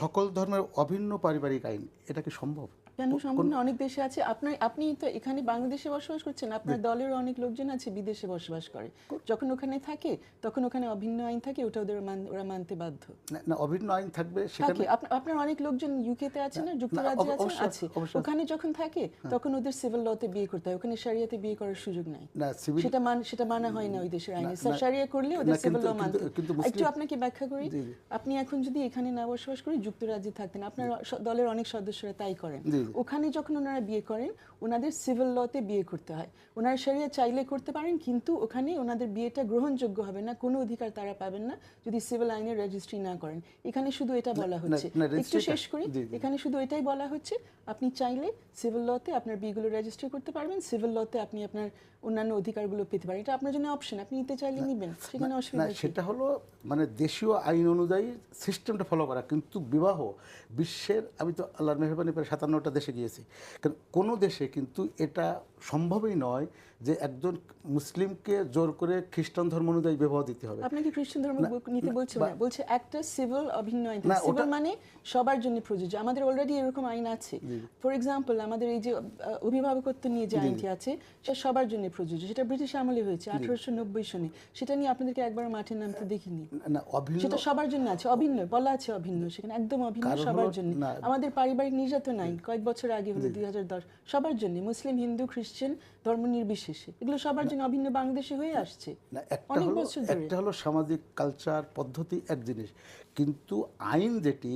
সকল ধর্মের অভিন্ন পারিবারিক আইন, এটা কি সম্ভব? কেন সম্ভব না? অনেক দেশে আছে। আপনি তো এখানে বাংলাদেশে বসবাস করছেন, আপনার দলেরও অনেক লোকজন আছে বিদেশে বসবাস করে। যখন ওখানে থাকে তখন ওখানে অভিন্ন আইন থাকে, ওটা ওরা মানতে বাধ্য। না না, অভিন্ন আইন থাকবে সেখানে। আপনার অনেক লোকজন ইউকেতে আছে না, যুক্তরাজ্যে আছে। ওখানে যখন থাকে তখন ওদের সিভিল লতে বিয়ে করতে হয়, ওখানে শরিয়াতে বিয়ে করার সুযোগ নাই। সেটা মানা হয় না ওই দেশের আইনে। শরিয়া করলে ওদের সিভিল ল মানতে। একটু আপনাকে ব্যাখ্যা করি, আপনি এখন যদি এখানে না বসবাস করে যুক্তরাজ্যে থাকতেন, আপনার দলের অনেক সদস্যরা তাই করেন। ওখানে যখন ওনারা বিয়ে করেন ওনাদের সিভিল লতে বিয়ে করতে হয়। ওনারা শরিয়া চাইলে করতে পারেন, কিন্তু ওখানে ওনাদের বিয়েটা গ্রহণযোগ্য হবে না, কোনো অধিকার তারা পাবেন না যদি সিভিল আইনের রেজিস্ট্রি না করেন। এখানে শুধু এটা বলা হচ্ছে, একটু শেষ করি, এখানে শুধু এটাই বলা হচ্ছে আপনি চাইলে সিভিল লতে আপনার বিয়েগুলো রেজিস্ট্রি করতে পারবেন, সিভিল লতে আপনি আপনার অন্যান্য অধিকারগুলো পেতে পারেন। এটা আপনার জন্য অপশন, আপনি নিতে চাইলে নেবেন, সেখানে অসুবিধা নেই। সেটা হলো মানে দেশীয় আইন অনুযায়ী সিস্টেমটা ফলো করা। কিন্তু বিবাহ বিশ্বের, আমি তো আল্লাহর মেহরবানি প্রায় 57টা দেশে গিয়েছি, কারণ কোনো দেশে কিন্তু এটা সম্ভবই নয় যে একজন মুসলিমকে জোর করে খ্রিস্টান ধর্ম অনুযায়ী বিবাহ দিতে হবে। আপনাকে খ্রিস্টান ধর্ম নিতে বলছে না, বলছে একটা সিভিল অভিন্ন আইন। সিভিল মানে সবার জন্য প্রযোজ্য। আমাদের অলরেডি এরকম আইন আছে। ফর এক্সাম্পল, আমাদের এই যে অভিভাবকত্ব নিয়ে যে আইনটি আছে সেটা সবার জন্য প্রযোজ্য। সেটা ব্রিটিশ আমলে হয়েছে 1890 সনে। সেটা নিয়ে আপনাদেরকে একবার মাঠে নামতে দেখিনি। সেটা সবার জন্য আছে, অভিন্ন বলা আছে, অভিন্ন সেখানে একদম অভিন্ন সবার জন্য। আমাদের পারিবারিক নির্যাতন আইন কয়েক বছর আগে হলো 2010, সবার জন্য, মুসলিম হিন্দু খ্রিস্টান ধর্ম নির্বিশেষে, এগুলো সবার জন্য অভিন্ন বাংলাদেশে হয়ে আসছে অনেক বছর ধরে। একটা হলো সামাজিক কালচার পদ্ধতি এক জিনিস, কিন্তু আইন যেটি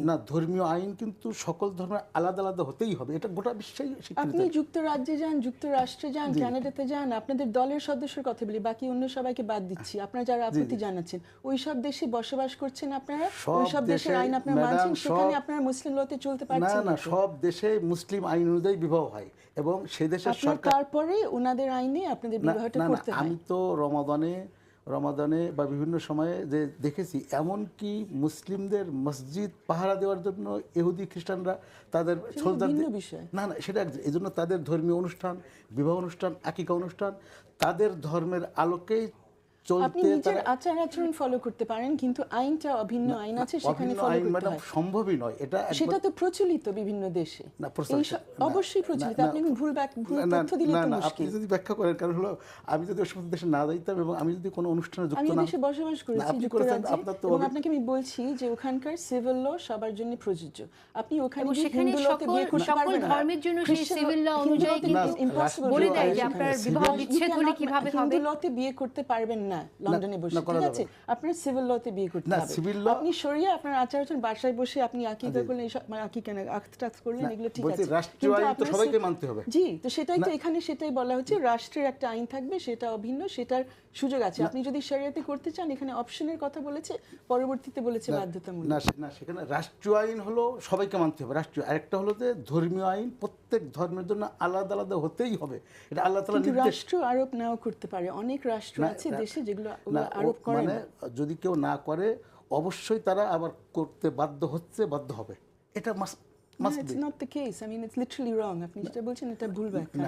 না ধর্মীয় আইন কিন্তু সকল ধর্মের আলাদা আলাদা হতেই হবে, এটা গোটা বিশ্বেই স্বীকৃত। আপনি যুক্তরাজ্যে যান, যুক্তরাষ্ট্রে যান, কানাডাতে যান, আপনাদের দলের সদস্যের কথা বলি, বাকি অন্য সবাইকে বাদ দিচ্ছি, আপনারা যারা আপত্তি জানাচ্ছেন ওই সব দেশে বসবাস করছেন, আপনারা ওই সব দেশের আইন আপনারা মানছেন, সেখানে আপনারা মুসলিম লতে চলতে পারছেন না। সব দেশে মুসলিম আইন অনুযায়ী বিবাহ হয় এবং সেই দেশের সরকার, তারপরে ওনাদের আইনে আপনাদের বিবাহটা করতে হয়। আমি তো রমাদানে বা বিভিন্ন সময়ে যে দেখেছি, এমনকি মুসলিমদের মসজিদ পাহারা দেওয়ার জন্য ইহুদি খ্রিস্টানরা তাদের না সেটা এই জন্য তাদের ধর্মীয় অনুষ্ঠান, বিবাহ অনুষ্ঠান, আকিকা অনুষ্ঠান তাদের ধর্মের আলোকেই আপনি নিজের আচার আচরণ ফলো করতে পারেন, কিন্তু আইনটা অভিন্ন আইন আছে, সেখানে ফলো করতে হয়। সম্ভবই নয় এটা, সেটা তো প্রচলিত বিভিন্ন দেশে, অবশ্যই প্রচলিত। আপনি ভুল তথ্য দিলে তো মুশকিল। আপনি যদি ব্যাখ্যা করেন, কারণ হলো আমি যদি ওই সমস্ত দেশে না যাইতাম এবং আমি যদি কোনো অনুষ্ঠানে যুক্ত না, আমি দেশে বসবাস করেছি যুক্তরাজ্যে, এবং আপনাকে আমি বলছি যে ওখানকার সিভিল ল সবার জন্য প্রযোজ্য। আপনি ওখানে হিন্দু লতে বিয়ে করতে পারবেন না, ধর্মের জন্য সেই সিভিল ল অনুযায়ী বলে দেয় যে আপনার বিবাহ বিচ্ছেদ হলে কিভাবে হবে। হিন্দু লতে বিয়ে করতে পারবেন না লন্ডনে বসে, ঠিক আছে? আপনার সিভিল লতে বিয়ে করতে হবে। আপনি শরিয়া, আপনার আচার আচরণ বাসায় বসে আপনি আকিকা করলেন, আকিকা করলেন, এগুলো ঠিক আছে, রাষ্ট্রীয় আইন তো সবাইকে মানতে হবে। জি, তো সেটাই তো এখানে সেটাই বলা হচ্ছে, রাষ্ট্রের একটা আইন থাকবে, সেটা অভিন্ন, সেটার সুযোগ আছে। আপনি যদি শরিয়াতে করতে চান, এখানে অপশনের কথা বলেছে, পরবর্তীতে বলেছে বাধ্যতামূলক। না সেখানে রাষ্ট্রীয় আইন হলো সবাইকে মানতে হবে, রাষ্ট্রীয়। আরেকটা হলো যে ধর্মীয় আইন প্রত্যেক ধর্মের জন্য আলাদা আলাদা হতেই হবে, এটা আল্লাহ তাআলা নির্দেশ। রাষ্ট্র আরোপ নাও করতে পারে, অনেক রাষ্ট্র আছে দেশে যেগুলো আরোপ করে না। যদি কেউ না করে অবশ্যই তারা আবার করতে বাধ্য হবে, এটা must be. It's not the case. I mean, it's literally wrong. আপনি যেটা বলছেন এটা ভুল ব্যাখ্যা।